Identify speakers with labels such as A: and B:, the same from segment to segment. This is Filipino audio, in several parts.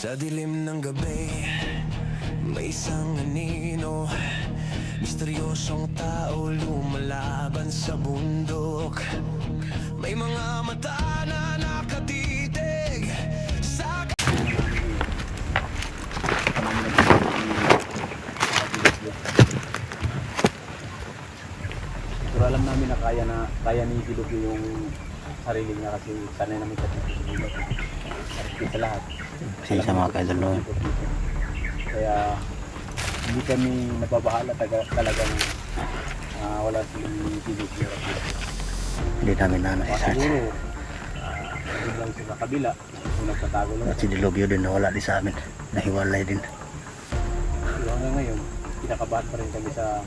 A: Sa dilim ng gabi, may isang anino, misteryosong tao lumalaban sa bundok. May mga mata na nakatitig sa...
B: Pero alam namin na kaya ni Dilog yung sarili niya kasi sanay namin sa pagsusulat. Sa lahat.
C: Kasi sa mga kaidol noon.
B: Kaya hindi kami nababahala talagang wala si Dilog.
C: Hindi namin na na-search.
B: Siguro, hindi lang sa kabila, kung nagtatago lang.
C: At si Dilobyo din nawala din sa amin. Nahiwalay din.
B: Pero hanggang ngayon, kinakabahan pa rin kami sa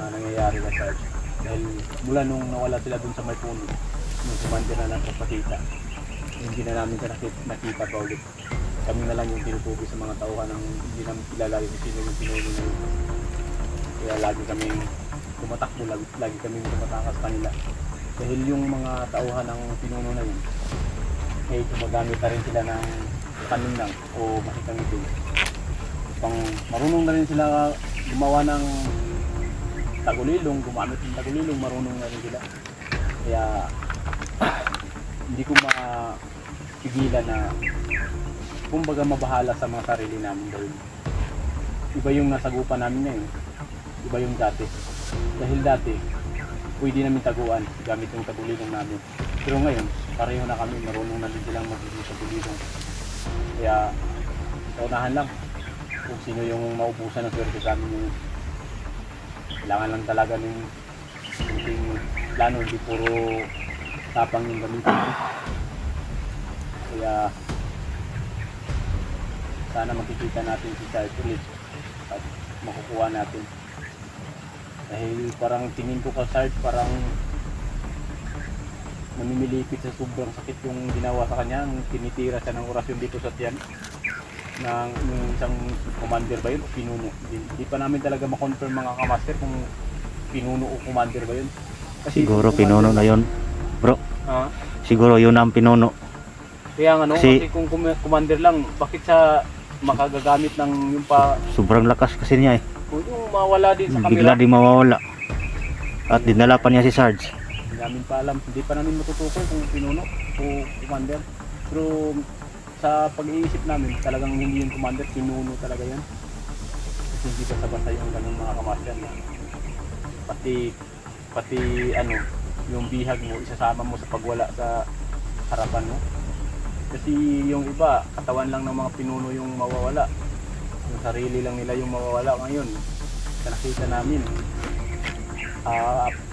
B: nangyayari na search. Dahil mula nung nawala sila dun sa may puno, nung sumanda na lang sa pakita, hindi na namin nakita pa ulit. Kami na lang yung tinutubi sa mga tauhan ng hindi namin kilala yung sino yung pinuno na yun. Kaya lagi kami tumatakbo, lagi kami tumatakas kanila. Dahil yung mga tauhan ng pinuno na yun, eh gumagamit na rin sila ng paninang o makikamitin. Pang marunong na rin sila gumawa ng tagulilong, gumamit ng tagulilong, marunong na rin sila. Kaya hindi ko mapigilan na kumbaga mabahala sa mga sarili namin dahil iba yung nasagupan namin ngayon, iba yung dati. Dahil dati, pwede namin taguan gamit yung tagulilong namin. Pero ngayon, pareho na kami, marunong na din silang magiging tagulilong. Kaya, kaunahan lang kung sino yung maubusan ng swerte sa amin ngayon. Kailangan lang talaga ng kunting plano, hindi puro tapang yung gamitin. Kaya sana makikita natin si Charles ulit at makukuha natin. Dahil parang tingin ko ka Charles, parang namimilipit sa sobrang sakit yung ginawa sa kanya. Tinitira siya ng orasyon dito sa tiyan ng isang commander ba yun o pinuno. Hindi pa namin talaga makonfirm mga kamaster kung pinuno o commander ba yun. Kasi
C: Siguro pinuno na yun, bro.
B: Ha?
C: Siguro yun ang pinuno.
B: Kaya nga no, kasi kung commander lang, bakit sa makagagamit ng yung pa
C: Sobrang lakas kasi niya eh.
B: kung yung mawala din sa
C: Bigla
B: kamera?
C: di mawawala. At dinala pa niya si Sarge.
B: Hindi namin pa alam, hindi pa namin matutukoy kung pinuno o commander. Pero sa pag-iisip namin, talagang hindi yung commander, pinuno talaga yan. Kasi hindi basta-basta yung ganun mga kamaster na pati ano, yung bihag mo, isasama mo sa pagwala sa harapan mo. Kasi yung iba, katawan lang ng mga pinuno yung mawawala. Yung sarili lang nila yung mawawala ngayon. Sa nakita namin,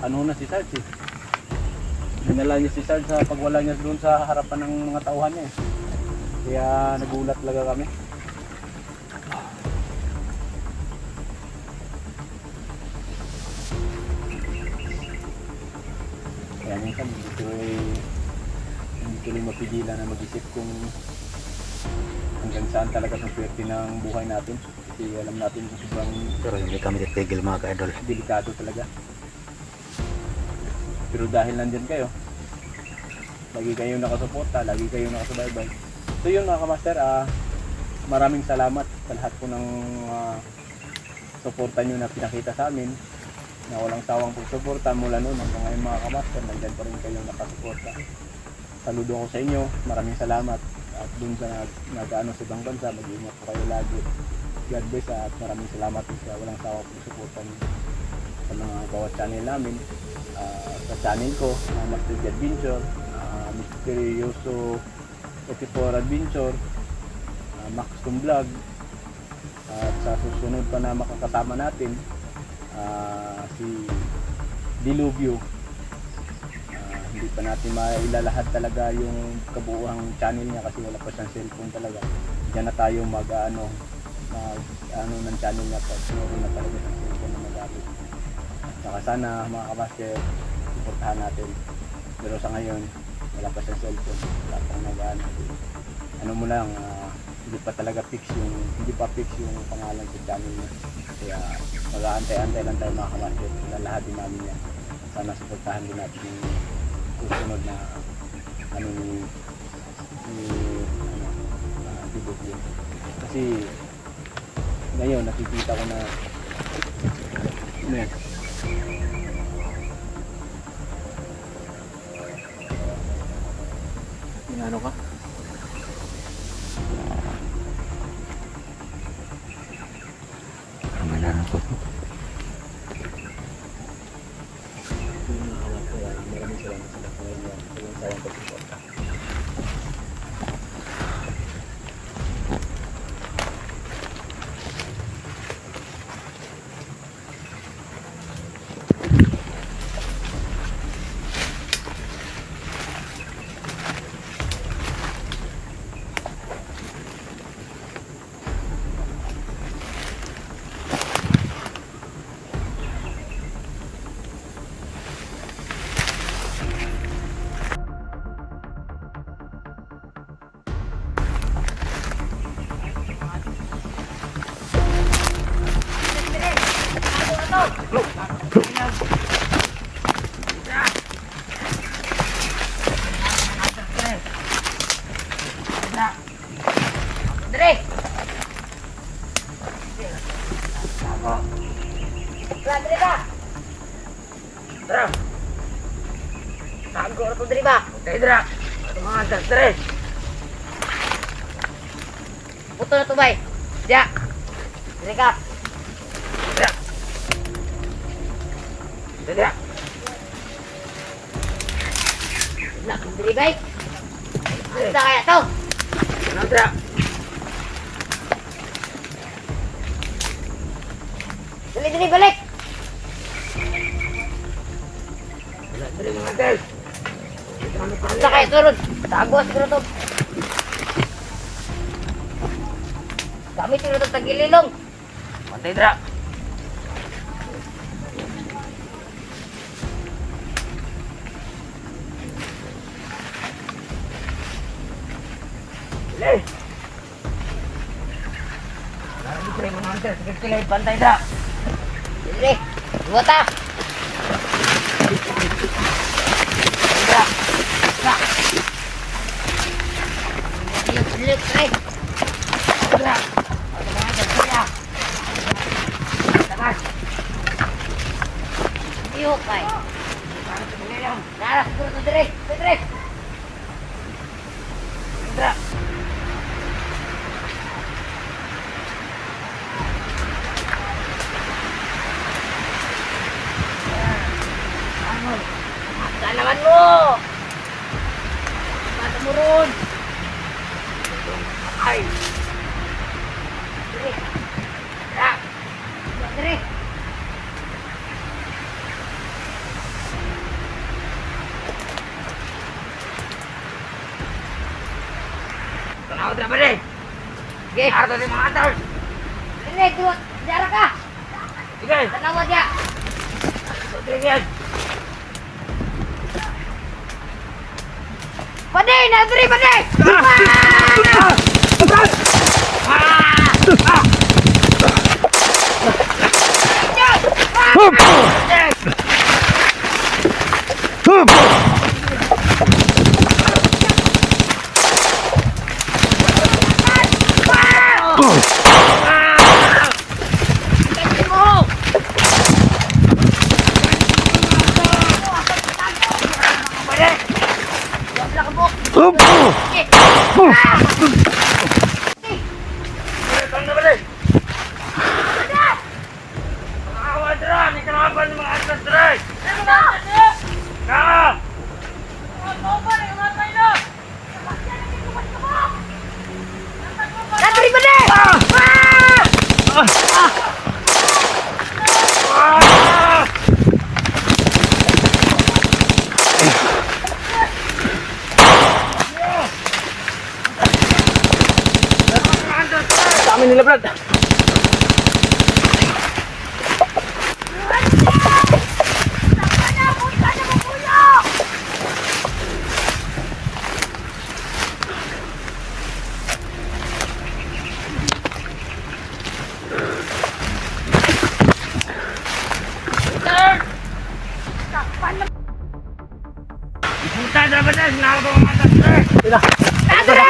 B: ano na si Sarge eh. Dinala niya si Sarge sa pagwala niya doon sa harapan ng mga tauhan niya eh. Kaya nagulat talaga kami. Kaya minsan hindi tuloy mapigilan na mag-isip kung hanggang saan talaga ang swerte ng buhay natin. Kasi alam natin kung sobrang
C: Pero hindi kami titigil mga kaidol.
B: delikado talaga. Pero dahil nandyan kayo, lagi kayong nakasuporta, lagi kayong nakasubaybay. So yun mga kamaster, maraming salamat sa lahat po ng suporta nyo na pinakita sa amin, na walang sawang pagsuporta mula noon hanggang ngayon mga kamaster, nandyan pa rin kayong nakasuporta. Saludo ko sa inyo, maraming salamat. At dun sa nag-ano sa ibang bansa, mag-ingat po kayo lagi. God bless at maraming salamat sa walang sawang pagsuporta nyo sa mga bawat channel namin. Sa channel ko, Master J Adventure, Misteryoso 84 Adventure, Max Tum Vlog, at sa susunod pa na makakasama natin si Dilobyo. Hindi pa natin mailalahad talaga yung kabuuang channel niya kasi wala pa siyang cellphone talaga. Diyan na tayo mag-ano ng channel niya pag meron na talaga siyang cellphone na magamit. Saka sana mga kamaster, suportahan natin. Pero sa ngayon, wala pa siyang cellphone, wala pang mag-ano. Ano mo lang, hindi pa fix yung pangalan sa channel niya. Kaya mag-aantay-antay lang tayo mga kamaster, lalahatin namin yan. Sana suportahan din natin yung susunod na ano ni Dilobyo. Kasi ngayon nakikita ko na ano yan. Ano ka?
C: Kamalan ko.
B: Maraming salamat sa sayang pagsuporta.
D: Dre! Tara, Dre ba? Tara! Tago na to, Dre ba? Okay, Dre. Ito mga antas, Dre. Puto na to, bay. Diya. Dre ka. Dre. Dre. Nak, Dre, bay. Ano na kaya to? Ano, Dre? Dali, balik! Dali mga girls! Asa kayo turun? Tago siguro to. Kami siguro to tagililong. Pantay dra. Dali! Lagi ko rin mga hunter. Sige, pantay dra. Dali, buwata! Dra! Dra! Lilit, Dre! Dra! Ito mga dra! Takas! Iyok, ay! Naras, puro to, Dre! Dre! Dra! Dalawan mo! Mata mo ron! Ay! Dre! Dra! Dre! Tanaw dra ba rin? Sige! Arto din mga atar! Dre! Dara ka! Sige! Tanaw mo dya! Dre! Paday! Nadri! Paday! Nadri ba na?
B: Dami nila, Brad.
D: Nadri!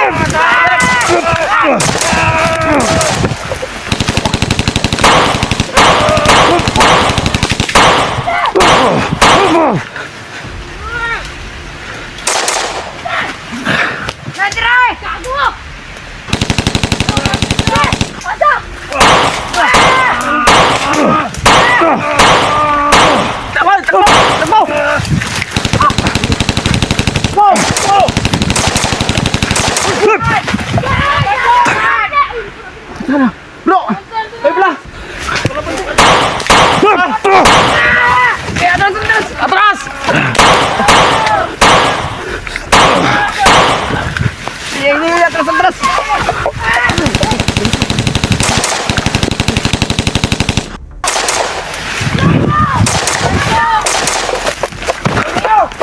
B: Bro! Ay, pala! Atras! Ini atras!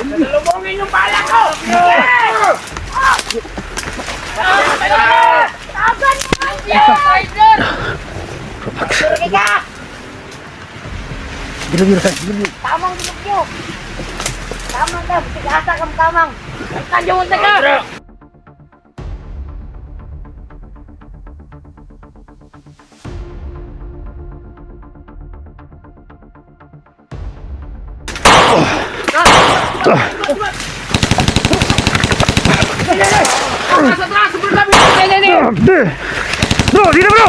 D: Lubungin yung pala ko! Tagan mo siya! Rider! Sige ka! Tamang binugyo! Tamang ka! Sigasa kang tamang! Kanjawon na ka!
C: Bro, dito bro!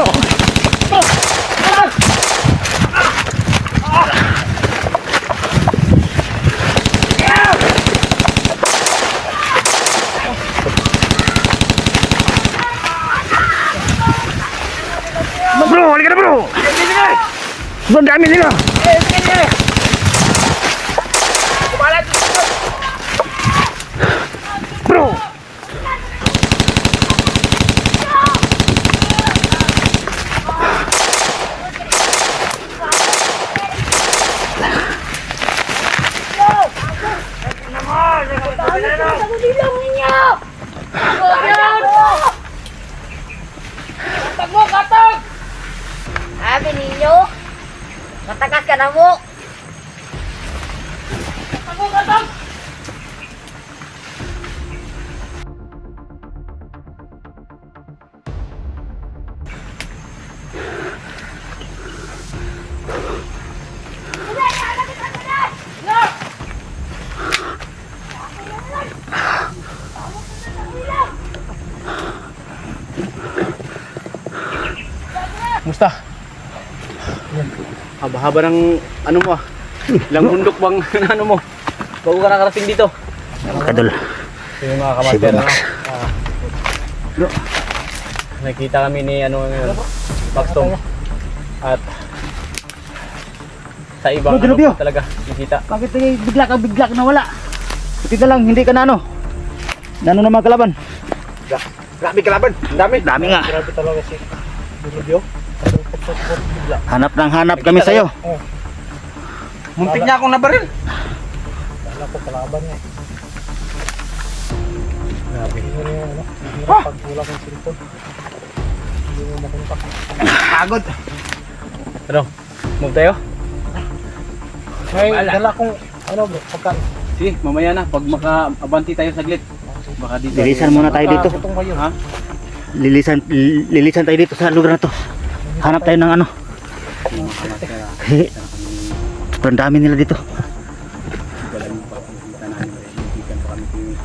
C: Bro, halika na bro! Bro, ang dami nila! Bro!
D: Dilong ninyo! Katag mo! Katag! Sabi ninyo, matakas ka na mo! Katag mo! Katag!
B: Musta? Haba-haba ng ano mo ah. Ilang bundok bang ano mo? Bago ka nakarating dito.
C: Kadol.
B: So yung mga kamater
C: Sibo
B: ano?
C: Max.
B: Nakita kami ni ano ngayon. Backstone. At sa ibang
C: Bro,
B: ano
C: Dilobyo.
B: pa talaga nakita.
C: Bakit bigla ka nawala? Buti na lang, hindi ka na ano. Nano na mga kalaban?
B: Grabe kalaban. Ang dami.
C: Dami nga.
B: Grabe talaga si Dilobyo.
C: Hanap kami sa'yo.
B: Muntik niya akong nabaril.
E: Wala ko kalaban niya.
B: Grabe.
E: Pag wala kang cellphone, hindi mo makontak.
B: Pagod. Ano? Move tayo?
E: May dala kong ano bro, pagkain.
B: Sige, mamaya na. Pag maka-abanti tayo saglit. Baka dito.
C: Lilisan muna tayo dito.
E: Gutom kayo.
B: Ha?
C: Lilisan tayo dito sa lugar na to. Hanap tayo ng ano. Sobrang dami nila dito.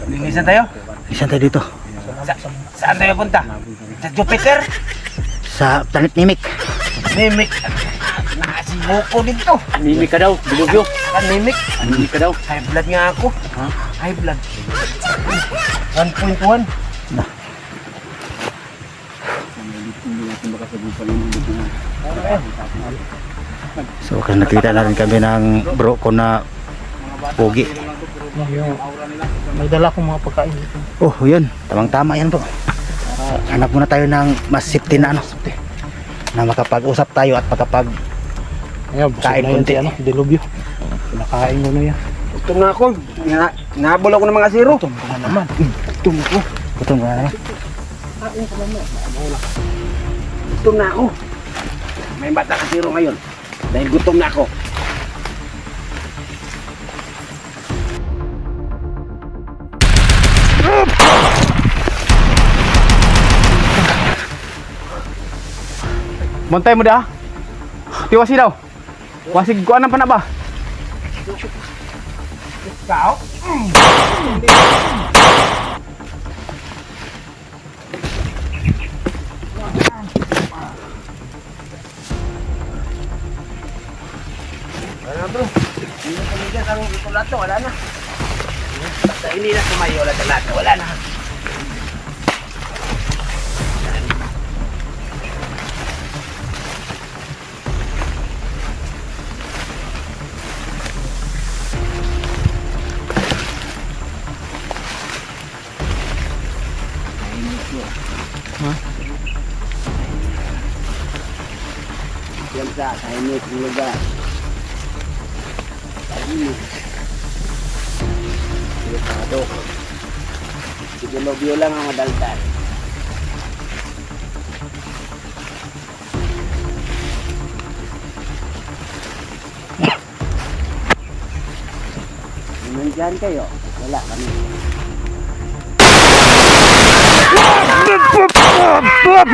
B: Linisan tayo?
C: Lilisan tayo dito.
B: Saan tayo punta? Sa Jupiter?
C: Sa planet Mimic.
B: Mimic. Nakasibuko dito. Mimic ka daw, Dilobyo. Mimic? Mimic ka daw. High blood nga ako. Ha? High blood. 1.1.
C: So nakita na rin kami ng bro ko na pogi.
E: Yung may dala kong mga pagkain dito.
C: Oh, yun. Tamang-tama yan bro. Hanap muna tayo ng mas safety na ano. Na makapag-usap tayo at makapag
E: Ayan, busog
C: kain
E: na yun
C: konti.
E: si ano, Dilobyo. Pinakain ko na yan.
B: Gutom na ako. Nahabol ako ng mga zero.
E: Gutom ko na naman.
B: Gutom ako.
C: gutom ka na naman.
B: Gutom na ako. May bata ka zero ngayon. Dahil gutom na ako. Montay mo dah. Tiwasi daw. Wasig ko anang pa na ba? Kau? Ano bro?
D: Hindi na tumigas ang lato, wala na. Basta hindi na tumayo, lato, wala na. Yan sa tahimik ng lugar. Tahimik. Sigurado. Sigurado lang ang madaldal. Nandyan kayo? Wala kami.
C: Grabe.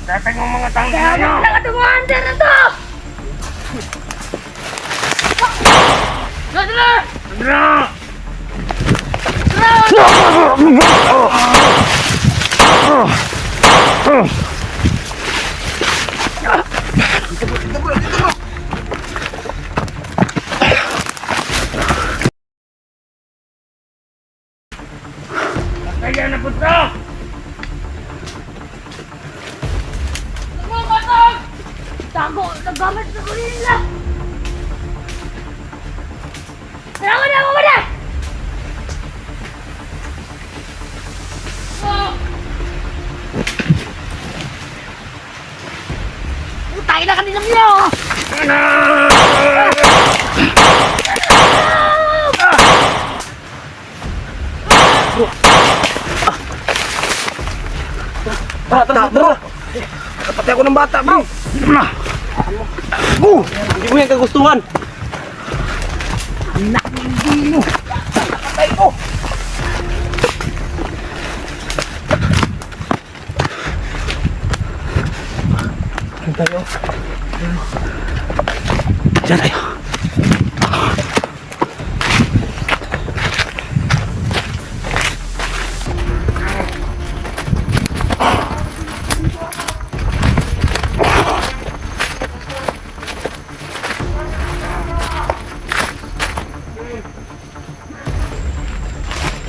D: Datang ng mga tangga nyo! Nakatunguhan din na to! Nadra! Nadra! Kaya na punta!
F: Tago! Naggamit sa kunin nila! Tara na! Mamada! Utay na kanina niyo!
D: Tara! Kapatay ako ng bata, bro! Hindi mo yan kagustuhan! Anak mo! Patay ko!
C: Diyan tayo. Diyan tayo.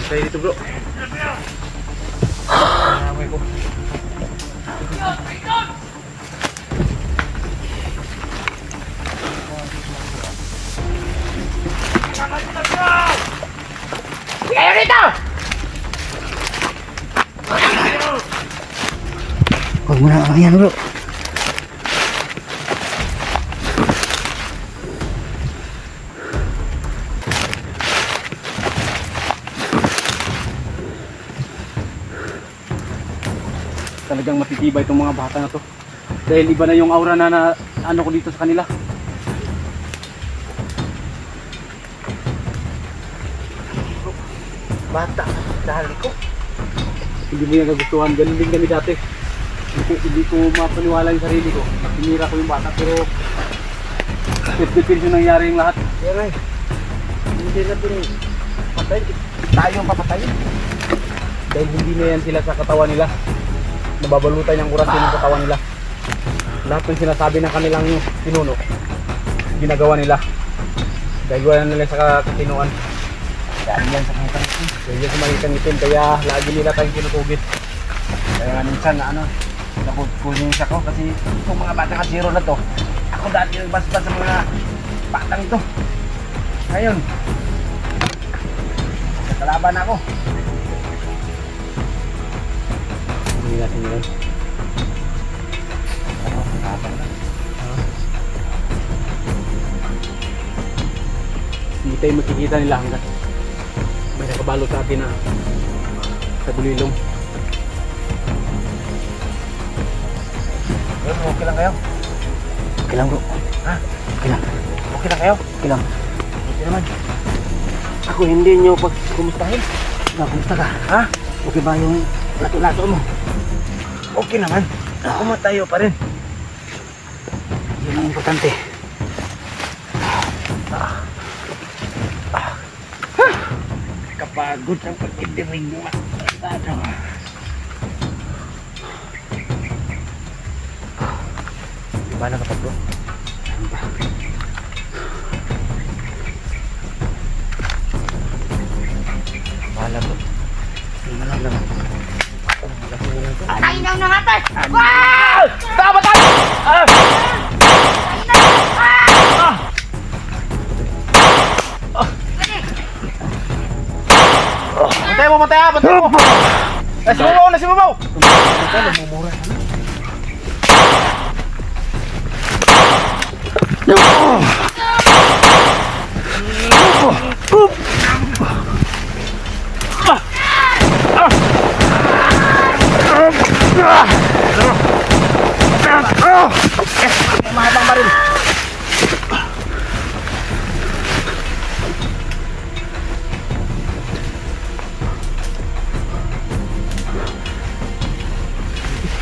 B: Tayo dito bro. Amoy ko.
F: Kayo rito!
C: Huwag mo na yan bro.
B: Talagang matitibay itong mga bata na to. Dahil iba na yung aura na ano ko dito sa kanila.
D: Bata, dahil ko.
B: hindi mo yan kagustuhan. Ganun din kami dati. Hindi ko mapaniwala yung sarili ko. Pinira ko yung bata pero defense yung nangyari yung lahat.
E: Pero hindi na din patay. Tayo ang papatayin.
B: Dahil hindi na yan sila sa katawan nila. Nababalutan yung kurasyon ng katawan nila. Lahat ng sinasabi ng kanilang pinuno, ginagawa nila. Dahil wala nila sa katinuan.
E: Dahil yan sa mga tangkin.
B: Dahil yan sa mga itin, kaya lagi nila tayong tinutugit.
E: Kaya minsan nakukunin siya ko kasi itong mga batang kasiro na to, ako dati nagbasbas sa mga batang ito. Ngayon, kalaban ako.
B: Hindi natin yun. Hindi tayo makikita nila hanggang may nakabalo sa atin na sa bulilong.
E: Pero okay lang kayo?
C: Okay lang bro.
E: Ha?
C: Okay lang.
E: Okay lang kayo?
C: Okay lang.
E: Okay naman. Ako hindi nyo kumustahin.
C: Kumusta ka?
E: Ha?
C: Okay ba yung lato-lato mo?
E: Okay naman. Kumatayo pa rin.
C: Yun ang importante.
E: Kapagod ang pagkidiring mo. Di ba nakapag bro? Mahala bro.
C: Malam lang.
D: Tayo na ng atas! Wow!
E: Tama tayo! Matay mo, matay mo! Nasimubaw, nasimubaw! Mahabang baril.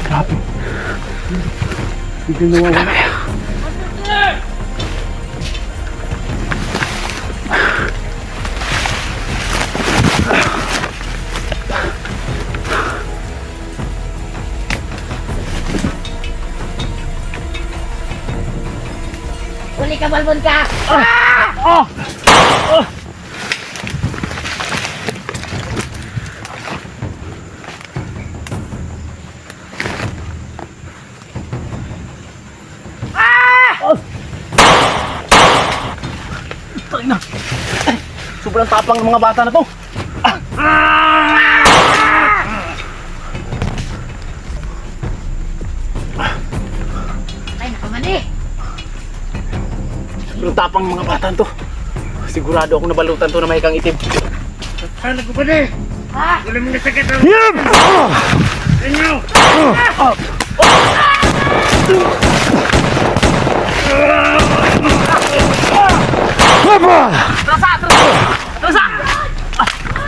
C: Grabe.
B: Hindi nawawala.
D: Uli ka, balbon ka!
E: Sobrang tapang ng mga bata na to.
D: Ay, nakamali!
E: Sobrang tapang ng mga bata to. Sigurado ako nabalutan to na may kang itim. Sana ko pa din.
D: Ha?
E: Wala mong nasakit ang...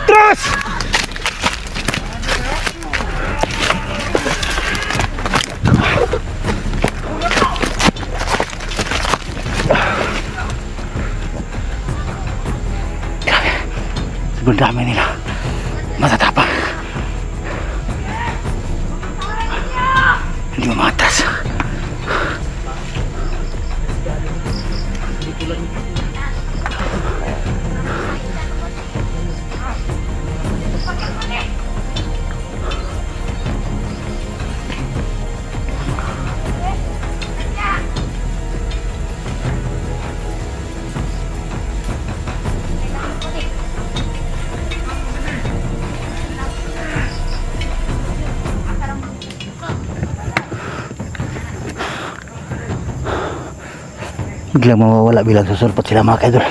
C: Terus! Sobrang dami nila. Matatapang. Hindi umatas. Biglang mawawala bilang susulpot sila mga kaidol.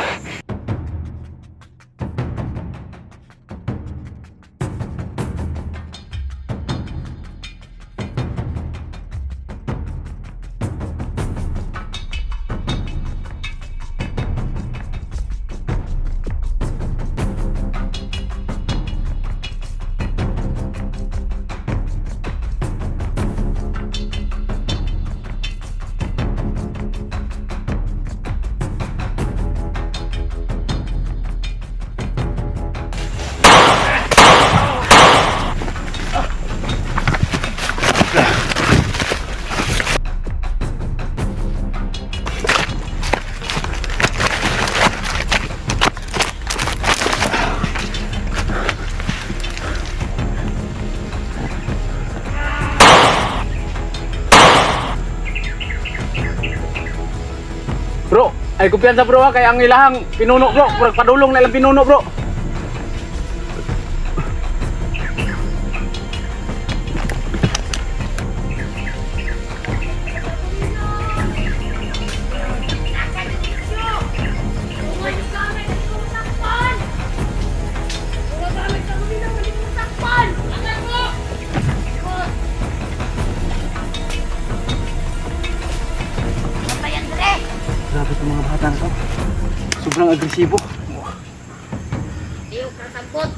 B: Ay, kumpiyansa bro ha, kaya ang ilahang pinuno bro, padulong na ilang pinuno bro.
F: Gumagamit ng utakpan! Gumagamit ng utakpan! Angat mo! Papayan dre!
B: Grabe itong mga bata na to. Sobrang agresibo.
F: Iyo, kasambot!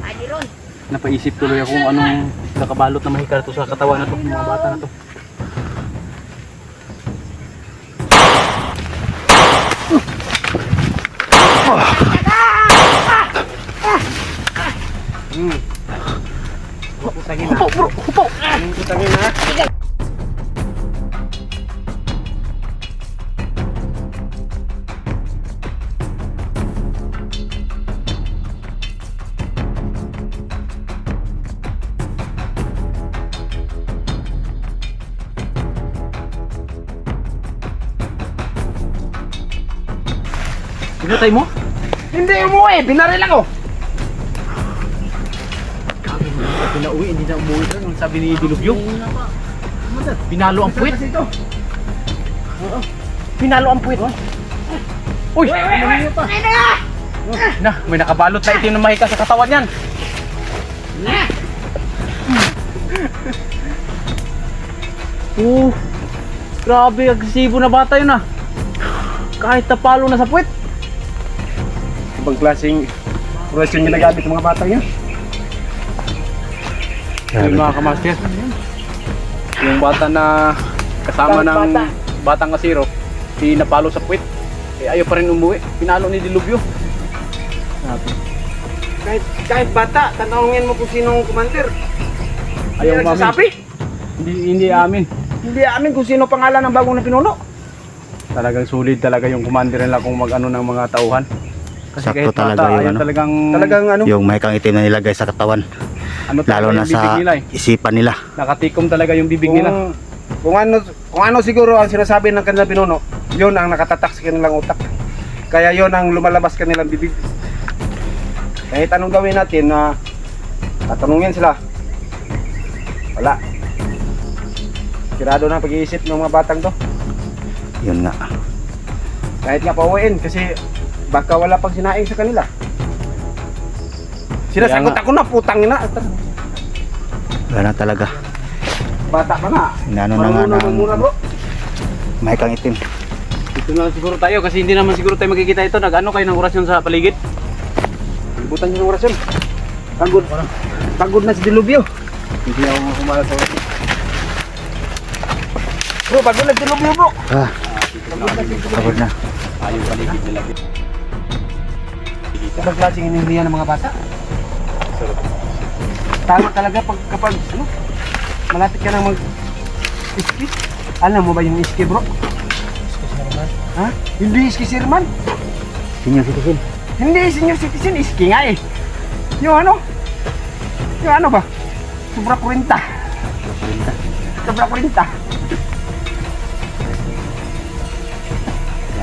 F: Ay, di ron!
B: Napaisip tuloy ako kung anong nakabalot na mahikar to sa katawan na to, ng mga bata na to. Hupo bro, hupo! Putangin ha! Pinatay mo?
E: Hindi umuwi, binaril ako.
B: Pinauwi, hindi na umuwi doon. Ang sabi ni Dilubyo. Pinalo ang puwit. Pinalo ang puwit. Uy! Na, may nakabalot na itim na mahika sa katawan yan. Grabe, agresibo na bata yun ah. Kahit napalo na sa puwit.
E: Ibang klaseng orasyon ginagamit ng mga bata yan.
B: Yung mga kamaster, yung bata na kasama ng batang kasiro, di napalo sa puwit, eh ayaw pa rin umuwi, pinalo ni Dilubyo.
E: Kahit bata, tanongin mo kung sinong commander.
B: Ayaw
E: Hindi
B: umamin.
E: nagsasabi.
B: Hindi amin.
E: Hindi amin kung sino pangalan ng bagong na pinuno.
B: Talagang solid talaga yung commander nila kung mag-ano ng mga tauhan. Kasi
C: Sakto
B: kahit
C: talaga
B: bata,
C: yung
B: ayaw
C: ano.
B: talagang
E: ano?
C: Yung mahikang itim na nilagay sa katawan.
B: ano talaga
C: Lalo na
B: yung bibig
C: sa
B: nila eh.
C: isipan nila.
B: Nakatikom talaga yung bibig nila.
E: Kung ano siguro ang sinasabi ng kanilang pinuno, yun ang nakatatak sa kanilang utak. Kaya yun ang lumalabas kanilang bibig. Kahit anong gawin natin na tatanungin sila, wala. Sirado na ang pag-iisip ng mga batang to.
C: Yun nga.
E: Kahit nga pauwiin kasi baka wala pang sinaing sa kanila. Sinasagot
B: Kaya nga.
E: ako na putang ina.
C: Wala na talaga.
E: Bata pa nga.
C: Inano na nga
E: Marunong
C: ng
E: muna bro.
C: mahikang itim.
B: Dito na lang siguro tayo kasi hindi naman siguro tayo magkikita ito. Nag-ano kayo ng orasyon sa paligid?
E: Ibutan niyo ng orasyon. Pagod. Pagod na si Dilubyo.
B: Hindi ako kumala sa orasyon.
E: Bro, pagod na si Dilubyo bro.
C: Pagod na.
B: Ayaw paligid nila.
E: Ibang klaseng inihilihan ng mga bata. Tama talaga kapag ano, malapit ka na mag-iski. Alam mo ba yung iski bro? Ha? Hindi iski sirman.
C: Senior citizen.
E: Hindi senior citizen, iski nga eh. Yung ano ba? Sobra 40. Sobra 40.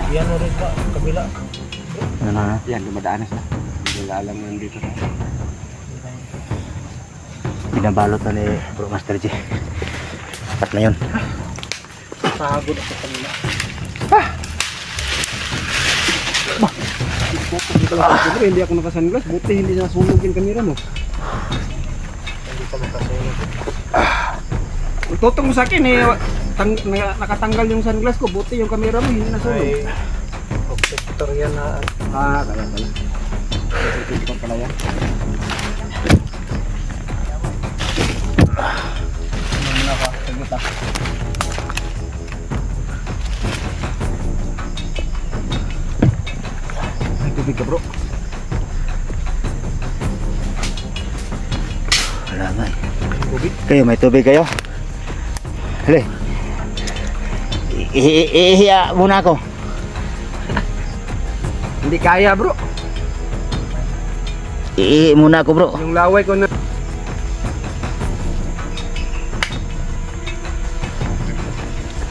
B: Yan na rin ba? Kabila.
C: Ano na?
E: Yan, dumadaan na siya. Hindi nila alam yan dito.
C: Binabalot na ni Bro Master J. Sapat na yun.
B: Pagod ako kanila.
E: Hindi ako naka-sunglass. Buti hindi nasunog yung kamera mo. Tutong mo sa akin eh. Nakatanggal yung sunglass ko. Buti yung kamera mo hindi nasunog.
B: Objector yan na.
E: Kaya pala. Objector pala yan.
B: Sagot ah.
E: May tubig ka bro.
C: Wala nga eh. Kayo, may tubig kayo? Hali. Ihiya muna ako.
E: Hindi kaya bro.
C: Ihiya muna ako bro.
E: Yung laway ko na.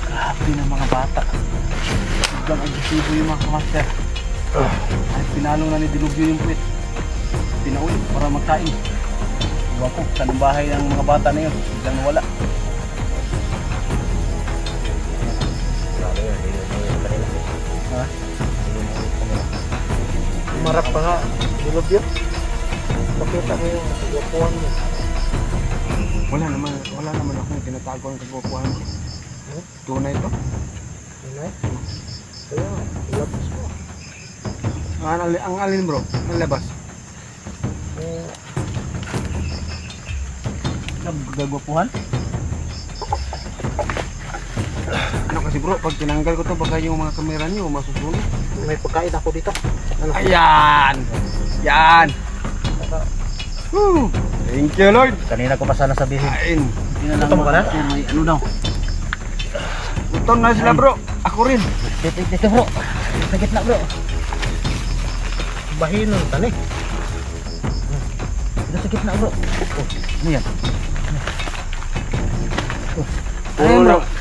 B: Grabe ng mga bata. sobrang agresibo yung mga kamaster. Ay, pinalo na ni Dilubyo yung puwit. Pinauwi para magkain. Iwan ko, saan ang bahay ng mga bata na yun? Biglang nawala. Ha?
E: Marap pa nga. Dilog yun. Pakita mo yung kagwapuhan mo. Wala naman akong tinatago ng kagwapuhan mo. Tunay ito. Tunay? Kaya, labas mo. Ang alin bro? Ang labas?
B: Nagagwapuhan?
E: Ano kasi bro, pag tinanggal ko to baka yung mga kamera niyo masusunog.
C: May pagkain ako dito.
E: Ayan! Yan! Woo! Thank you Lord!
C: Kanina ko pa sana sabihin.
E: Kain!
C: Gutom ka na?
B: May ano daw?
E: Gutom na sila bro! Ako rin!
C: Dito bro. Sa gitna bro. Bahinon tani. Dito sa gitna bro. Ano yan?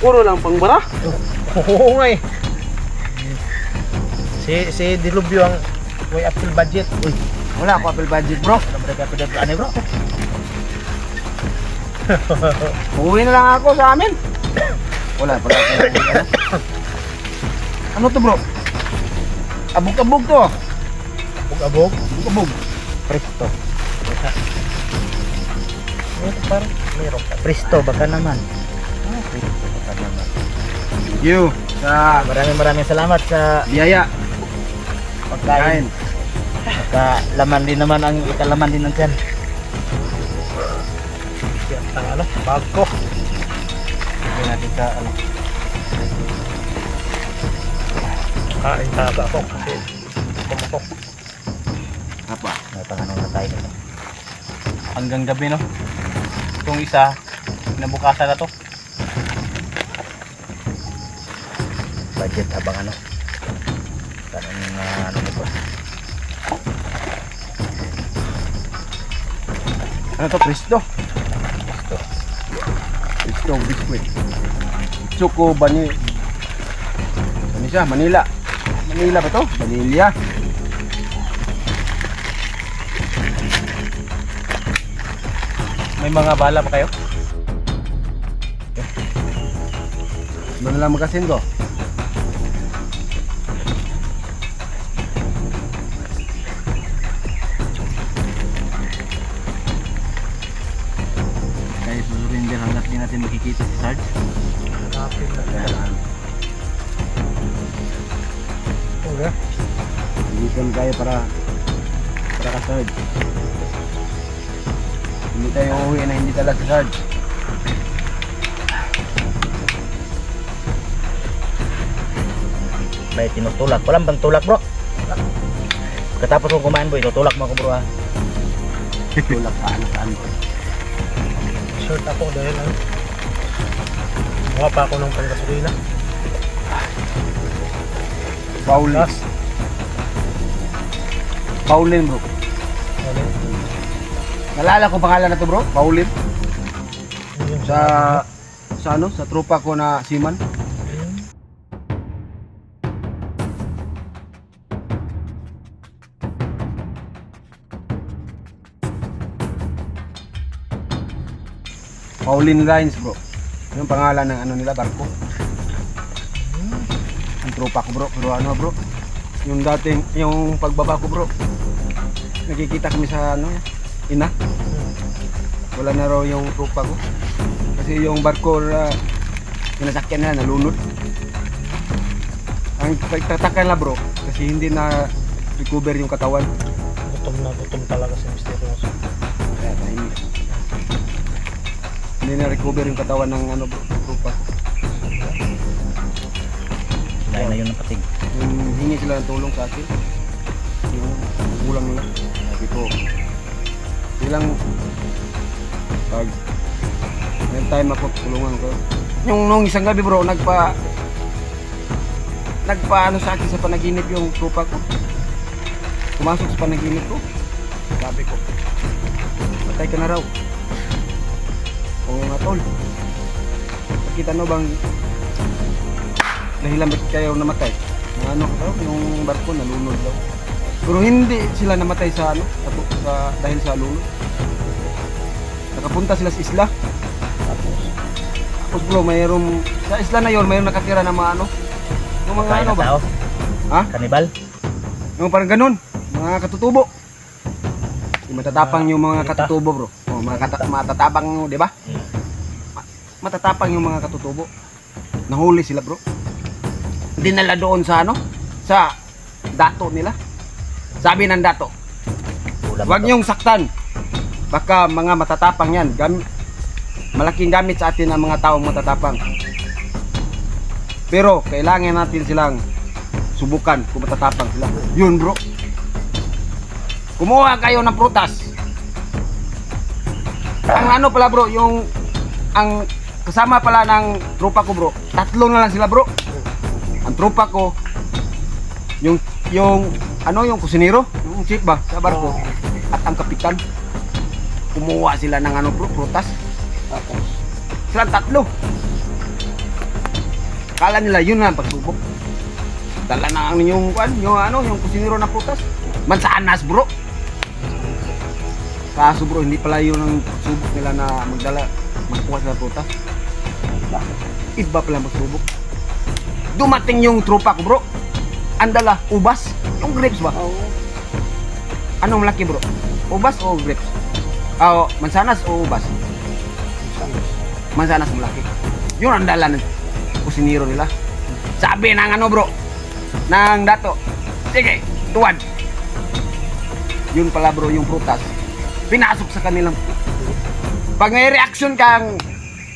E: Puro lang pangbara?
C: Oo nga eh. Si Dilubyo ang way apple budget. Uy,
E: Wala ako apple budget bro.
C: ano bro?
E: Uwi na lang ako sa amin. Wala. Ano to bro? Abog-abog to.
C: Abog-abog.
E: Abog-abog.
C: Presto. Ito parang meron ka. Presto, baka naman. Presto, baka naman.
E: Thank you sa
C: Maraming salamat sa
E: biyaya.
C: pagkain. Laman din naman ang ikalaman din ng tiyan. Ang ano, bag ko. Hindi natin sa ano. Kain taga ako kasi kumatok.
E: Apa?
C: Natangano na tayo nito.
B: Hanggang gabi no? Itong isa, nabukasan na to.
C: Budget habang ano. Tanong ano nito.
E: Ano to? Presto? Presto biscuit. Choco Bani. Ano siya? Manila. Manila ba to? Vanilla.
B: May mga bala pa kayo?
E: Ano na lang magasin ko?
B: Kaya surrender hanggat di natin makikita si Sarge.
C: Hanapin na kailangan. Okay.
E: Hindi kayo para ka Sarge. Hindi tayo uuwi na hindi tala si Sarge.
C: May tinutulak. Walang bang tulak bro? Katapos kong kumain boy, tutulak mo ako bro ha.
E: Tulak saan ko.
C: Short ako dahil ano. Mukha pa ako ng panggasolina.
E: Paulin. Paulin bro. Nalala ko pangalan na to bro, Paulin. Sa ano, sa tropa ko na Siman. Paulin Lines bro. Yung pangalan ng ano nila, barko. Ang tropa ko bro, pero ano bro, yung dating, yung pagbaba ko bro, nakikita kami sa ano, ina. Wala na raw yung tropa ko. Kasi yung barko na sinasakyan nila, nalunod. Ang pagtataka nila bro, kasi hindi na recover yung katawan.
C: Gutom talaga si Mr. Rosso.
E: Kaya tahimik. Hindi na recover yung katawan ng ano bro, tropa ko.
C: Dahil na yun ang patig.
E: Yung hingi sila ng tulong sa akin. Yung kulang nila. Sabi ko, ilang pag may time ako, tulungan ko. Yung nung isang gabi bro, nagpa ano sa akin sa panaginip yung tropa ko. Pumasok sa panaginip ko. Sabi ko, patay ka na raw. Oo nga tol. Nakita no bang dahilan bakit kayo namatay? Ano daw, yung barko nalunod daw. Pero hindi sila namatay sa ano, dahil sa lunod. Nakapunta sila sa isla. Tapos bro, mayroong sa isla na yon, mayroong nakatira na mga ano. Yung mga
C: Kain
E: ano
C: na
E: ba?
C: tao.
E: Ha?
C: Kanibal.
E: Yung parang ganun, mga katutubo. Yung matatapang yung mga katutubo bro. Oh, matatapang, di ba? Matatapang yung mga katutubo. Nahuli sila bro. Dinala doon sa ano? Sa dato nila. Sabi ng dato, huwag niyong saktan. Baka mga matatapang yan. Malaking gamit sa atin ang mga taong matatapang. Pero kailangan natin silang subukan kung matatapang sila. Yun bro. Kumuha kayo ng prutas. Ang ano pala bro, ang kasama pala ng tropa ko bro, 3 na lang sila bro. Ang tropa ko, yung yung kusinero, yung chief ba sa barko, at ang kapitan. Kumuha sila ng ano bro, prutas. Silang 3. Kala nila yun na ang pagsubok. Dala na yung kusinero na prutas. Mansanas bro. Kaso bro, hindi pala yun ang pagsubok nila na magkuha sila prutas. Iba pala magsubok. Dumating yung tropa ko bro. Andala, ubas. Yung grapes ba? Anong laki bro? Ubas o grapes? Mansanas o ubas? Mansanas ang laki. Yun ang dala ng kusinero nila. Sabi ng ano bro, ng dato, sige, tuwad. Yun pala bro, yung prutas. Pinasok sa kanilang. Pag may reaction kang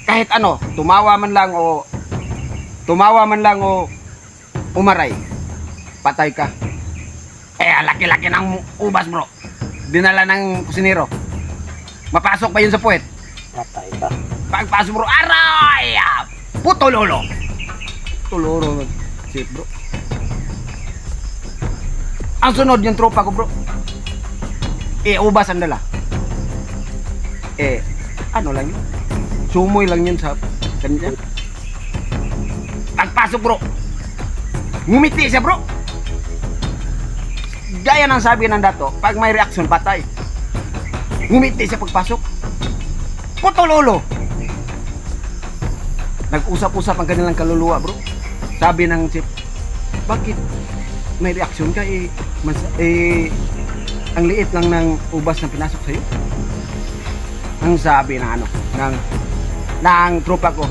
E: kahit ano, tumawa man lang o umaray, patay ka. Laki-laki ng ubas bro. Dinala ng kusinero. Mapasok pa yun sa puwet.
B: Patay ka.
E: Pagpasok bro, aray! Putololo. Tuloro shit bro. Ang sunod yung tropa ko bro. Ubas ang dala. Ano lang yun? Sumoy lang yun sa kanya. Pagpasok bro, ngumiti siya bro. Gaya ng sabi ng dato, pag may reaction patay. Ngumiti siya pagpasok. Putololo. Nag-usap-usap ang kanilang kaluluwa bro. Sabi ng chief, bakit may reaction ka ang liit lang ng ubas na pinasok sa'yo? Ang sabi ng ng tropa ko,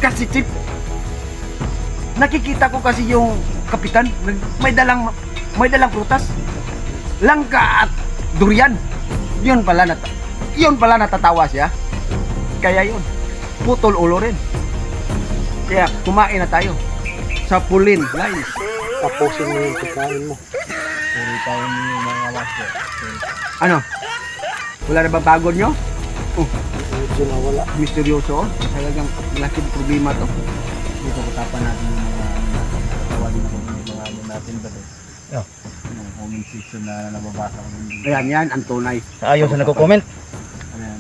E: kasi chief, nakikita ko kasi yung kapitan may dalang prutas, langka at durian. Yun pala natatawa siya. Kaya yun, putol ulo rin. Kaya kumain na tayo sa Pulin Lines.
B: Tapusin mo yung pagkain mo. Puri tayo niyo mga master.
E: Ano? Wala na bang pagod nyo?
B: Medyo nawala.
E: Misteryoso. Talagang malaking problema to.
B: Dito katapan natin yung mga tawagin ako ng mga natin ba ito?
C: Yo.
B: Yung comment section na nababasa ko din.
E: Yan, ang tunay.
C: Ayos na nagko-comment.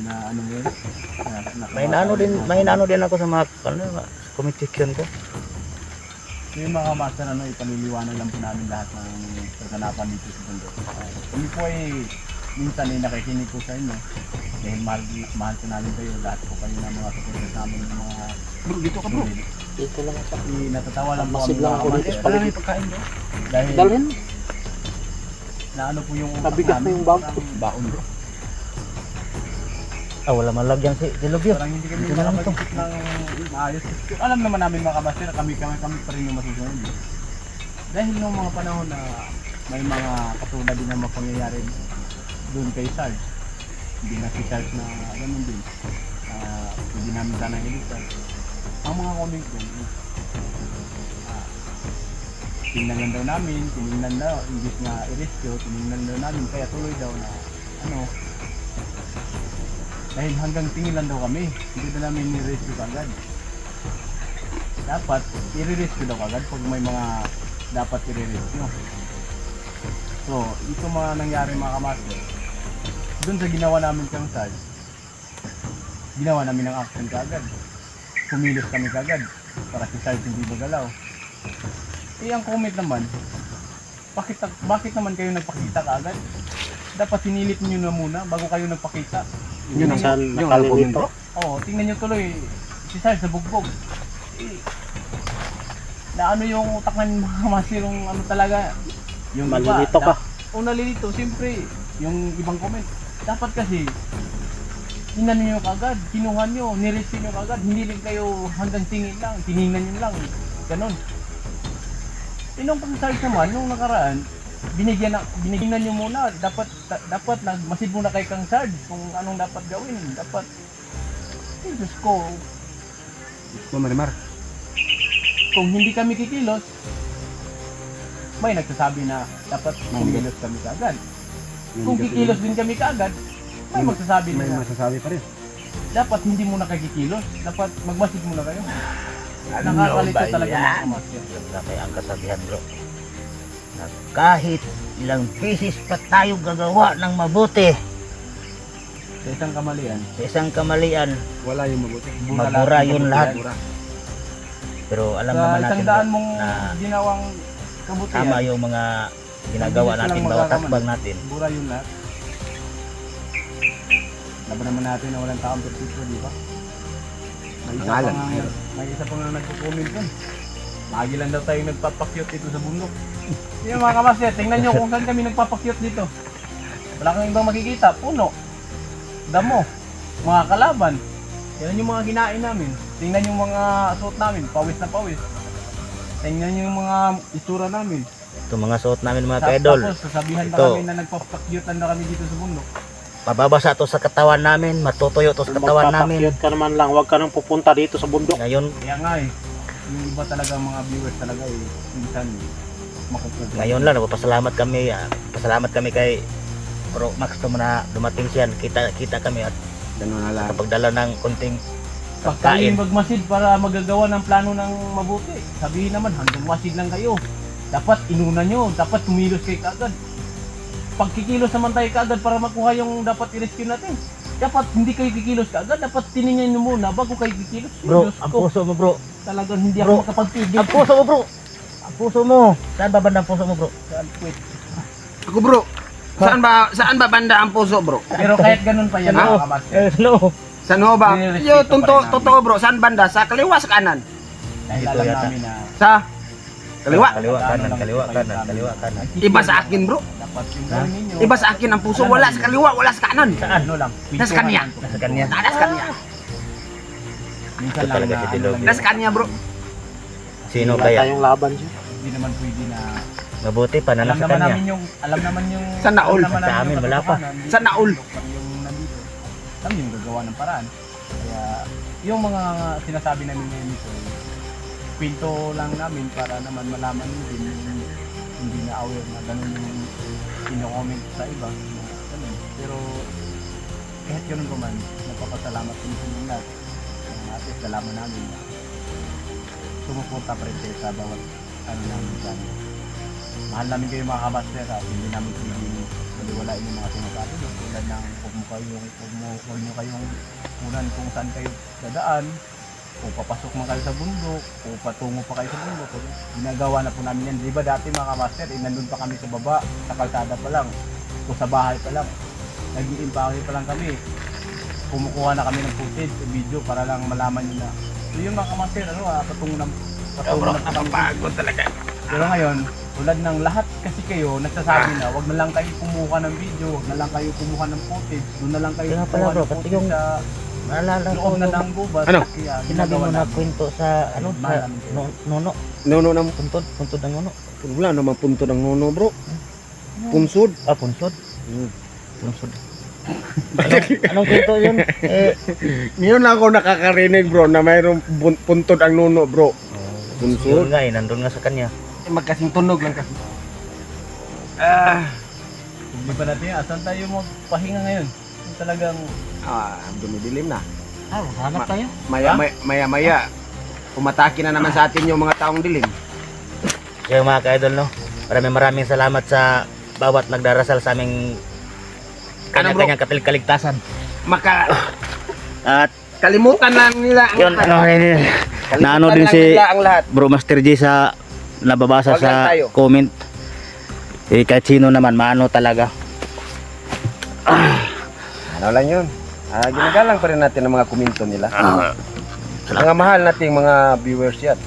B: Na ano yun?
C: May naano din ako sa mga comment section ko.
B: Yung mga master ipaliliwanag lang po namin lahat ng kaganapan dito sa bundok. Kami po ay minsan ay nakikinig po sa inyo dahil mahal ko namin kayo, lahat po kayo ng mga supporters namin ng mga
E: Bro, dito ka bro.
B: dito lang ako. Natatawa lang po
E: Masig
B: kami
E: lang
B: mga
E: ako dito.
B: master. Alam mo yung pagkain bro? Dahil
E: Dalhin.
B: na ano po yung
E: Nabigat na yung bag ko.
B: baon bro.
C: Wala man lagyan si Lobyo.
B: Parang hindi kami
C: Ito na lang to.
B: makapag-isip ng maayos. Alam naman namin mga master, kami pa rin yung masusunod. Dahil noong mga panahon na may mga katulad din na mapangyayari doon kay Sarge, hindi na si Sarge na ganun din, hindi namin sana i-listen. Ang mga comment doon, tinignan daw namin, tinignan daw, imbis na i-rescue, tinignan daw namin, kaya tuloy daw na dahil hanggang tingin lang daw kami, hindi na namin ni-rescue agad. Dapat i-rescue daw agad pag may mga dapat i-rescue. So, ito mga nangyari mga kamaster. Doon sa ginawa namin kang Sarge, ginawa namin ng action kaagad. Kumilos kami kaagad para si Sarge hindi magalaw. Eh, ang comment naman, bakit naman kayo nagpakita kaagad? Dapat sinilip niyo na muna bago kayo nagpakita.
E: Yun ang comment bro.
B: Oo, tingnan niyo tuloy, si Sarge sa bugbog. Eh, na ano yung utak ng mga masirong ano talaga, yung
C: Malilito ka.
B: O nalilito, siyempre, yung ibang comment. Dapat kasi, hinano nyo kagad, kinuha nyo, nireceive nyo kagad, hindi rin kayo hanggang tingin lang, tiningnan nyo lang, ganon. Eh nung pag-charge naman, nung nakaraan, binigyan nyo muna, dapat masid muna kay kang charge kung anong dapat gawin, dapat, eh Diyos ko,
E: Marimar.
B: kung hindi kami kikilos, may nagsasabi na dapat kumilos kami kaagad. Kung kikilos din kami kaagad, may magsasabi
E: May
B: na
E: masasabi pa rin.
B: dapat hindi muna kayo kikilos, dapat magmasid muna kayo. Nakakalito talaga mga kamaster.
C: Kaya ang kasabihan bro, na kahit ilang beses pa tayo gagawa ng mabuti,
B: Sa isang kamalian,
C: sa isang kamalian,
E: Wala yung mabuti.
C: mabura yun lahat. Pero alam
B: sa
C: naman
B: isang
C: natin
B: daan
C: bro,
B: mong
C: na
B: ginawang kabutihan,
C: tama yung mga ginagawa
B: Hindi
C: natin,
B: silang
C: bawat
B: magagaman.
C: tasbag natin.
B: bura yun lahat. Laban naman natin na walang taong perfecto, di ba?
E: Pangalan,
B: May isa pa nga nagko-comment dun. Lagi lang daw tayo nagpapakyot dito sa bundok. Yung mga kamaster, tingnan nyo kung saan kami nagpapakyot dito. Wala kang ibang makikita, puno, damo, mga kalaban. Yan yung mga kinain namin. Tingnan yung mga suot namin, pawis na pawis. Tingnan yung mga itsura namin.
C: Ito mga suot namin mga kaidol,
B: Tapos sasabihan pa
C: Ito.
B: kami na nagpapakyutan na kami dito sa bundok.
C: mababasa to sa katawan namin, matutuyo to sa katawan namin.
G: Magpapakyut ka naman lang, huwag ka nang pupunta dito sa bundok.
C: Ngayon,
B: Kaya nga eh, yung iba talaga mga viewers talaga eh, minsan makukuha.
C: ngayon lang nagpapasalamat kami, pasalamat kami kay Bro Max to na dumating siya, kita kami at
E: Ganun na lang.
C: kapagdala ng konting
B: Pag kayo
C: pagkain.
B: magmasid para magagawa ng plano ng mabuti, sabihin naman hanggang masid lang kayo. Dapat inuna nyo, dapat kumilos kayo kaagad. Pag kikilos naman tayo kaagad para makuha yung dapat i-rescue natin, dapat hindi kayo kikilos kaagad, dapat tiningnan nyo muna bago kayo kikilos.
C: Bro,
B: Diyos
C: ang
B: ko,
C: puso mo bro,
B: talagang hindi
C: Bro,
B: ako makapagpigil.
C: ang puso mo bro, ang puso mo. Saan ba banda ang puso mo bro?
B: Wait.
E: Ako bro, saan ba banda ang puso bro?
B: Pero kahit ganun pa yan, mga kamaster.
C: No.
E: Saan ho ba?
B: Nirespeto
E: Yo,
B: pa rin namin.
E: totoo bro, saan banda? Sa kaliwa, sa kanan?
B: Dahil
C: Ito
B: alam
C: yata.
B: namin na
E: Sa kaliwa.
C: Kaliwa kanan, kaliwa kanan, kaliwa kanan.
E: Iba sa akin bro.
B: dapat yung gawin ninyo.
E: Iba sa akin ang puso, wala sa kaliwa, wala sa kanan.
C: Saan?
B: Ano lang,
E: Nasa kanya.
C: Nasa kanya.
E: Nasa kanya.
B: Minsan
C: Ito
B: lang
C: talaga
B: na
C: si
B: ano
C: Dilog.
B: lang
E: Nasa kanya bro.
C: Sino
G: Wala
C: kaya?
G: tayong laban siya.
B: hindi naman pwede na
C: Mabuti pa na
B: alam
C: nasa
B: naman
C: kanya.
B: namin yung
E: Sa naol.
B: alam naman
C: Sa
B: namin
C: amin,
B: yung
C: wala pa.
B: katotohanan, hindi
E: Sa naol.
B: pag yung nandito kami yung gagawa ng paraan kaya yung mga sinasabi namin ngayon ito pinto lang namin para naman malaman din yung hindi na aware na ganun yung ino-comment sa iba ganun. Pero kahit ganun ko man nagpapasalamat din sa inyo lahat at least nalaman namin na sumupunta pa rin kayo sa bawat ano namin dyan. Mahal namin kayo mga kamaster at hindi namin pwedeng waliwalain yung mga sinasabi doon tulad ng huwag nyo kayong unan kung saan kayo dadaan o papasok man kayo sa bundok o patungo pa kayo sa bundok. Ginagawa na po namin yan. Di ba dati mga kamaster, nandun pa kami sa baba, sa kalsada pa lang o sa bahay pa lang. Nag-iimpake pa lang kami. Kumukuha na kami ng footage, video para lang malaman nyo na. So yung mga kamaster, patungo na po kami.
E: talaga.
B: Pero ngayon, tulad ng lahat kasi kayo nagsasabi na wag na lang kayo kumuha ng video, wag na lang kayo kumuha ng footage, doon na lang kayo
C: Kaya pala,
B: kumuha
C: bro,
B: ng
C: pati
B: footage
C: yung-
B: sa
C: Naalala ko
B: loob na
C: yung
B: ng gubat.
E: Ano?
B: Kaya
C: sinabi
B: ginagawa
C: mo na
B: namin.
C: kwento sa ano sa
B: Mahal namin kayo.
C: nuno,
E: Nuno ng
C: puntod ng nuno.
E: wala naman punto ng nuno bro. Punsod.
C: Punsod.
E: Hmm.
C: Punsod. Anong kwento yun?
E: Ngayon lang ako nakakarinig bro na mayroong puntod ang nuno bro. Punsod.
C: Yun nga nandun nga sa kanya.
E: Magkasing tunog lang kasi.
B: Hindi pa natin, asan tayo magpahinga ngayon? Yung talagang
E: Dumidilim na.
C: Hanap tayo.
E: Maya, umatake na naman sa atin yung mga taong dilim.
C: Kaya mga ka-idol no, maraming salamat sa bawat nagdarasal sa aming kanya-kanyang kaligtasan. At
E: Kalimutan lang nila ang
C: yun,
E: lahat.
C: ano, naano
E: Kalimutan
C: din
E: lang
C: si
E: nila ang lahat.
C: Bro Master J sa nababasa
E: Wag lang
C: sa
E: tayo.
C: comment. Eh kahit sino naman, maano talaga.
E: Ano lang yun. Ginagalang pa rin natin ang mga komento nila. Mga mahal nating mga viewers yan.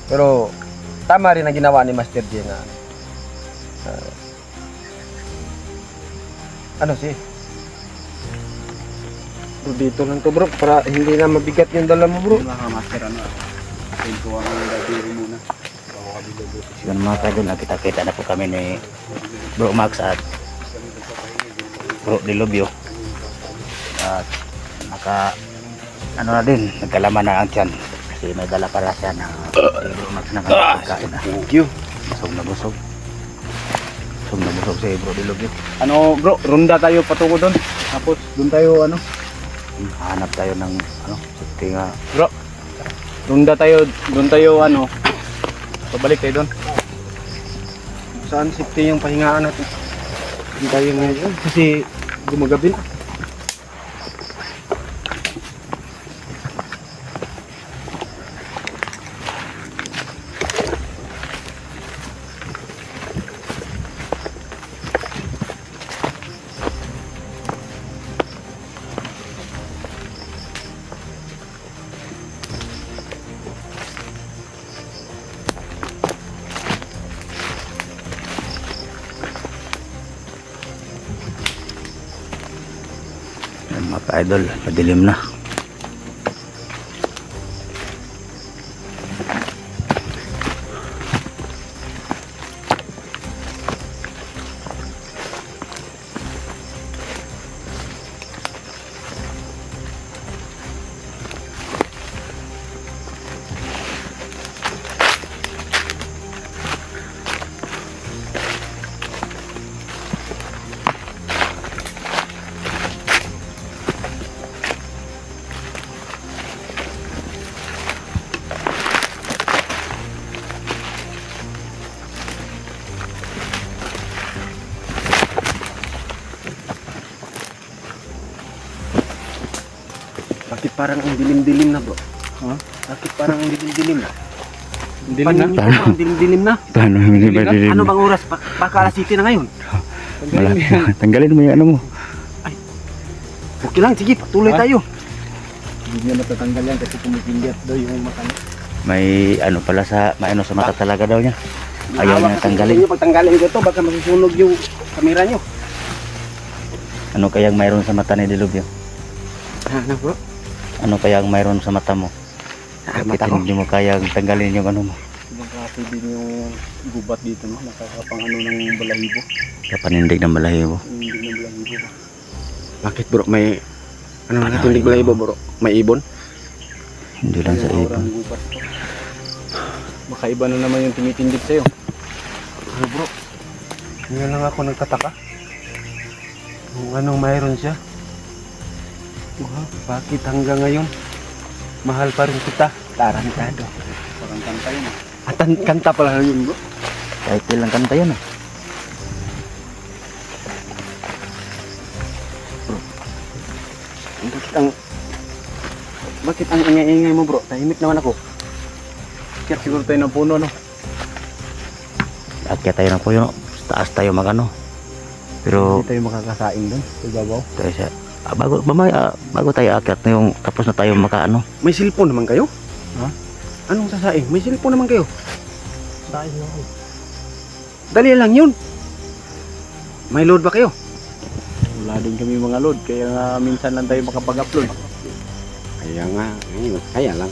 E: Pero tama rin ang ginawa ni Master J na ano si dito lang to bro para hindi na mabigat yung dala mo bro.
B: Mga master ano. Ito ang dadiri muna. Bago kami luluto.
C: Siguro mga kaidol, nakita-kita na po kami ni Bro Max at Bro Dilubyo. At ano na din, nagkalaman na ang tiyan. Kasi may dala para siya na Bro Max na pagkain na.
E: Thank you.
C: Busog na busog. Busog na busog si Bro Dilubyo.
B: Ano bro, ronda tayo patungo doon. Tapos doon tayo ano,
C: Hanap tayo ng safety nga.
B: bro. Ronda tayo, doon tayo ano. Pabalik tayo doon.
E: Saan safety yung pahingaan natin? Hindi tayo ngayon kasi gumagabi na.
C: Yan mga ka-idol, madilim na. Bakit parang ang dilim-dilim na bro?
B: Ha?
E: Bakit parang ang dilim-dilim na?
B: Hindi na.
E: Ang dilim-dilim na?
C: Paano hindi ba dilim?
E: Ano bang oras? Baka alas 7 na ngayon.
C: Tanggalin mo yung ano mo.
E: Okay lang, sige, patuloy
B: Ha?
E: tayo.
B: Hindi niya matatanggal yan kasi kumipindyat daw yung mata niya.
C: May ano pala sa mata talaga daw niya. Ayaw niya tanggalin.
E: Pag tanggalin ko to, baka masusunog yung kamera nyo.
C: Ano kayang mayroon sa mata ni Dilubyo?
E: Ano bro?
C: Ano kayang mayroon sa mata mo? Bakit
E: Mata ko.
C: hindi mo kayang tanggalin yung ano mo?
B: Kasi din yung gubat dito no, nakakapang ano ng balahibo.
C: Kapanindig ng balahibo.
B: Hindi ng balahibo ba?
E: Bakit bro? May ano nga tindig ba ibo bro? May ibon?
C: Hindi lang sa
B: Yung
C: ibon.
B: aurang gubat ko. Baka iba na naman yung tumitindig sa'yo.
E: Ano bro? Ngayon lang ako nagtataka. Kung anong mayroon siya. Bakit hanggang ngayon mahal pa rin kita? Tarantado.
B: Parang kanta yun.
E: At kanta pala yun bro.
C: Kahit ilang kanta yun ah.
E: Bakit ang ingay-ingay mo bro? Tahimik naman ako.
B: Kaya siguro tayo ng puno no.
C: Akyat tayo ng puyo. Taas tayo magano. Pero
B: Hindi tayo makakasaing doon. Sa babaw.
C: tayo siya. Bago tayo akyat na yung tapos na tayo makaano.
E: May cellphone naman kayo?
B: Ha?
E: Anong sasaing? May cellphone naman kayo?
B: Saing ako.
E: Dali lang yun. May load ba kayo?
B: Wala din kami mga load. Kaya nga minsan lang tayo makapag-upload.
E: Kaya nga, ngayon, kaya lang.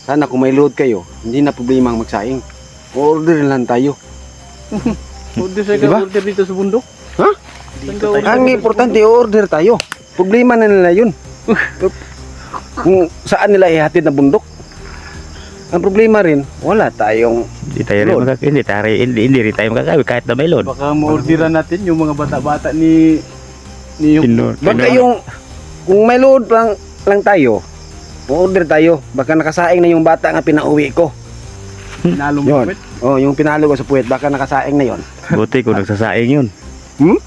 E: Sana kung may load kayo, hindi na problema ang magsaing. Order lang tayo.
B: Order sa
E: Diba?
B: order dito sa bundok.
E: Ha?
B: Dito tayo.
E: Ang importante, order tayo. Problema na nila yun. Kung saan nila ihatid na bundok. Ang problema rin, wala tayong
C: Hindi tayo rin
E: Load.
C: hindi rin tayo makakawin kahit na may load.
B: Baka ma-orderan natin yung mga bata-bata ni yung
E: baka yung kung may load lang tayo, order tayo. Baka nakasaing na yung bata nga pinauwi ko.
B: pinalong
E: Yun.
B: puwet.
E: Oh, yung pinalo ko sa puwet, baka nakasaing na yon.
C: Buti kung nagsasaing yun.
E: Hmm?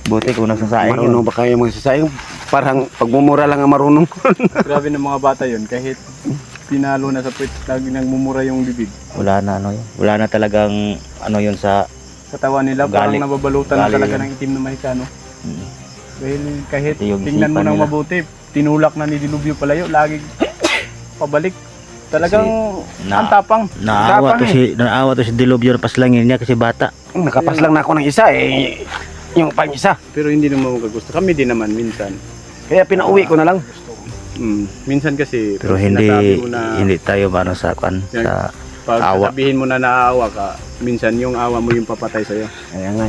C: Buti kung nagsasaing yun.
E: Marunong ba kayo magsasaing? Parang pagmumura lang ang marunong.
B: Grabe ng mga bata yun. Kahit Pinalo na sa puwet, lagi nang mumura yung bibig.
C: Wala na ano yun. Wala na talagang ano yun sa
B: Katawan nila
C: Gali.
B: parang nababalutan na
C: Gali
B: talaga
C: yun.
B: ng itim na mahika, no?
C: Mm.
B: Dahil kahit
C: Ito yung
B: tingnan mo
C: isipan
B: nang
C: nila.
B: mabuti, tinulak na ni Dilubyo palayo, lagi pabalik. Talagang ang tapang.
C: naawa
E: Tapang
C: to si Dilubyo na paslangin niya kasi bata.
E: Nakapas lang na ako ng isa yung pang isa.
B: Pero hindi naman gusto. Kami din naman minsan.
E: Kaya pinauwi ko na lang.
B: Minsan kasi
C: Pero
B: pag
C: hindi
B: sinasabi mo na,
C: hindi tayo mano sa kan
B: Yan.
C: sa
B: pag
C: awa.
B: sabihin mo na naaawa ka, minsan yung awa mo yung papatay sa'yo.
E: Kaya nga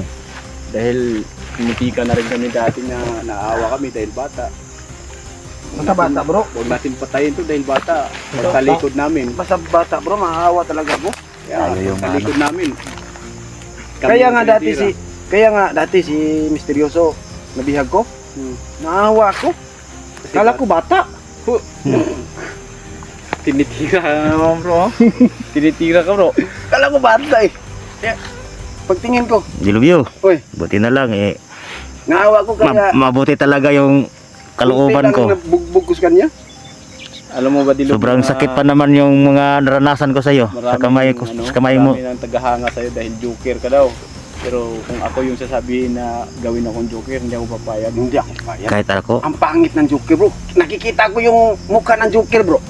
B: Dahil pinitika na rin kami dati na naawa kami dahil bata.
E: Basta bata bro.
B: Huwag natin patayin to dahil bata. Pagtalikod namin.
E: Basta bata bro, maawa talaga bro.
C: Tayo yung
B: Pagtalikod namin. Kami
E: Kaya
B: yung
E: nga
B: tinitira.
E: kaya nga dati si Misteryoso nabihag ko. Naawa ako. Kala ko bata.
B: Tinitira ka naman bro. Tinitira ka bro.
E: Kala ko bata eh. Kaya, pagtingin ko,
C: Dilubyo.
E: Uy.
C: Buti na lang
E: naawa ko kaya
C: mabuti talaga yung kalooban ko.
E: Bugbog ko sa kanya.
B: Alam mo ba Dilubyo?
C: Sobrang sakit pa naman yung mga naranasan ko sa iyo. Sa kamay ko, sa kamay mo.
B: Marami nang tagahanga sa'yo dahil joker ka daw. Pero kung ako yung sasabihin na gawin akong joker, hindi ako papayag.
E: Hindi ako kaya.
C: Kahit ako.
E: Ang pangit ng Joker bro. Nakikita ko yung mukha ng Joker bro.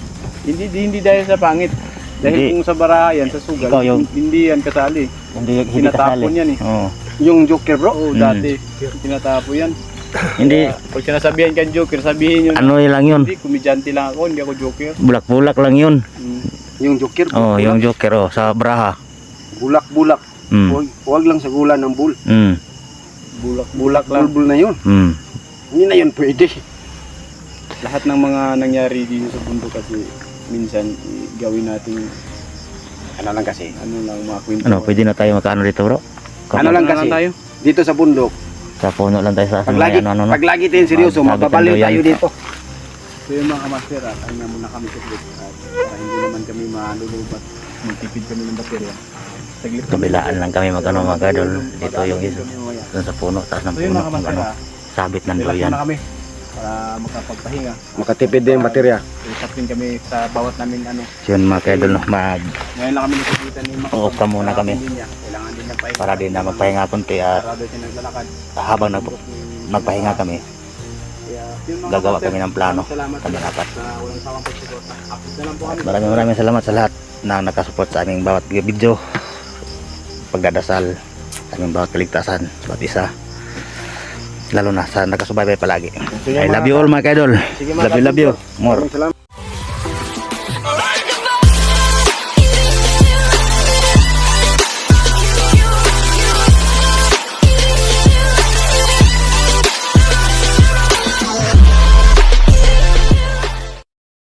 B: Hindi dahil sa pangit. Dahil
C: Hindi.
B: kung sa barayan, sa sugal,
C: Ikaw yung-
B: hindi yan kasali.
C: Hindi
B: Tinatapon yan eh.
C: Oo.
E: Yung Joker bro.
B: Oo, dati. Tinatapo yan.
C: Hindi
B: Kaya, pag sinasabihan kang joker, sabihin yun.
C: ano lang yun.
B: Hindi, komedyante lang ako, hindi ako joker.
C: Bulak-bulak lang yun.
E: Yung Joker bro.
C: Oh, yung Joker sa Braha.
E: Bulak-bulak.
C: Mm.
E: Huwag lang sa gula ng bull.
C: Mm.
B: Bulak-bulak lang.
E: Bulbul na yun.
C: Mm.
E: Hindi na yun pwede.
B: Lahat ng mga nangyari dito sa bundok kasi minsan gawin natin
E: Ano lang kasi.
B: mga kwento.
C: Ano, pwede na tayo magkaano dito, bro?
E: Ano lang kasi.
B: tayo?
E: Dito sa bundok.
C: Sa puno lang tayo sa
E: Pag lagi,
C: ano.
E: pag lagi tayong seryoso,
C: Sabi
E: mapabaliw
C: tanda
E: tayo
C: yan.
E: dito.
B: So yung mga kamaster, kanya muna kami sa clip at para hindi naman kami malulubat. Magtipid kami ng baterya. Saglit
C: Kabilaan lang kami magano mga idol. Dito yung isa.
B: kami mamaya.
C: Doon sa puno, taas ng
B: So yun
C: puno.
B: mga kamaster,
C: Ano, sabit ng
B: relax
C: duyan.
B: muna kami para makapagpahinga.
E: Makatipid din yung baterya.
B: Usap din kami sa bawat namin
C: Yun mga idol, no,
B: Ngayon lang kami nakikita ni Mac.
C: Oo, ka muna kami.
B: Kailangan din ng pahinga.
C: para din na magpahinga konti at
B: Sarado siya naglalakad.
C: habang magpahinga kami,
B: Kaya, yun mga
C: gagawa
B: kamaster,
C: kami ng plano.
B: salamat
C: Kami apat.
B: sa walang sawang pagsuporta. Update na lang po kami.
C: Maraming salamat sa lahat na nakasupport sa aming bawat video, pagdadasal, sa aming bawat kaligtasan, sa bawat isa. Lalo na sa nakasubaybay palagi. I love you all mga idol. Love you more.
E: Salamat.